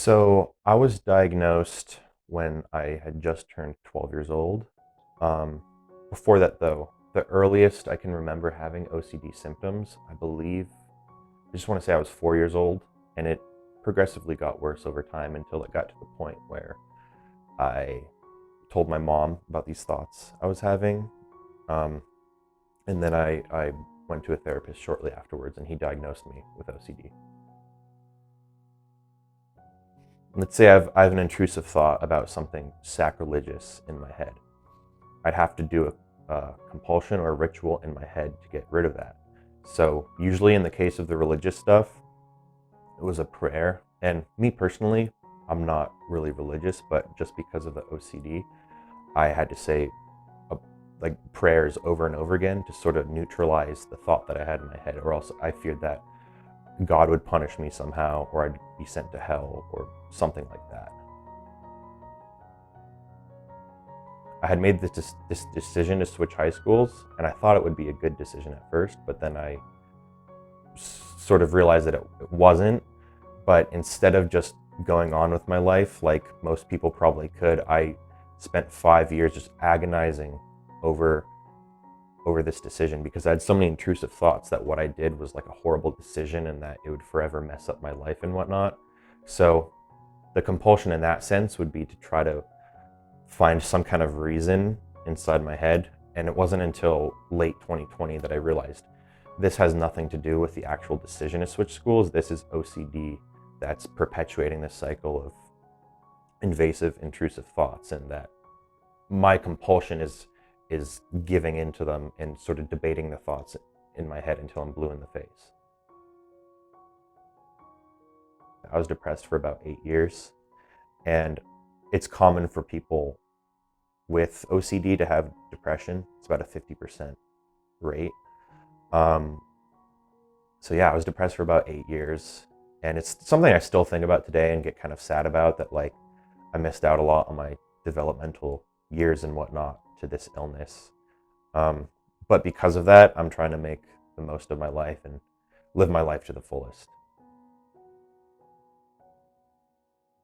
So I was diagnosed when I had just turned 12 years old. Um, Before that, though, the earliest I can remember having OCD symptoms, I believe, I just want to say I was 4 years old, and it progressively got worse over time until it got to the point where I told my mom about these thoughts I was having. Um, and then I went to a therapist shortly afterwards, and he diagnosed me with OCD. Let's say I have an intrusive thought about something sacrilegious in my head. I'd have to do a compulsion or a ritual in my head to get rid of that. So usually in the case of the religious stuff, it was a prayer. And me personally, I'm not really religious, but just because of the OCD, I had to say uh, like prayers over and over again to sort of neutralize the thought that I had in my head, or else I feared that God would punish me somehow, or I'd be sent to hell, or something like that. I had made this decision to switch high schools, and I thought it would be a good decision at first, but then I sort of realized that it wasn't. But instead of just going on with my life like most people probably could, I spent 5 years just agonizing over this decision because I had so many intrusive thoughts that what I did was like a horrible decision and that it would forever mess up my life and whatnot. So the compulsion in that sense would be to try to find some kind of reason inside my head. And it wasn't until late 2020 that I realized this has nothing to do with the actual decision to switch schools. This is OCD that's perpetuating this cycle of invasive, intrusive thoughts, and that my compulsion is giving into them and sort of debating the thoughts in my head until I'm blue in the face. I was depressed for about 8 years, and it's common for people with OCD to have depression. It's about a 50% rate. Um, so yeah, I was depressed for about 8 years, and it's something I still think about today and get kind of sad about, that like I missed out a lot on my developmental years and whatnot to this illness. But because of that, I'm trying to make the most of my life and live my life to the fullest.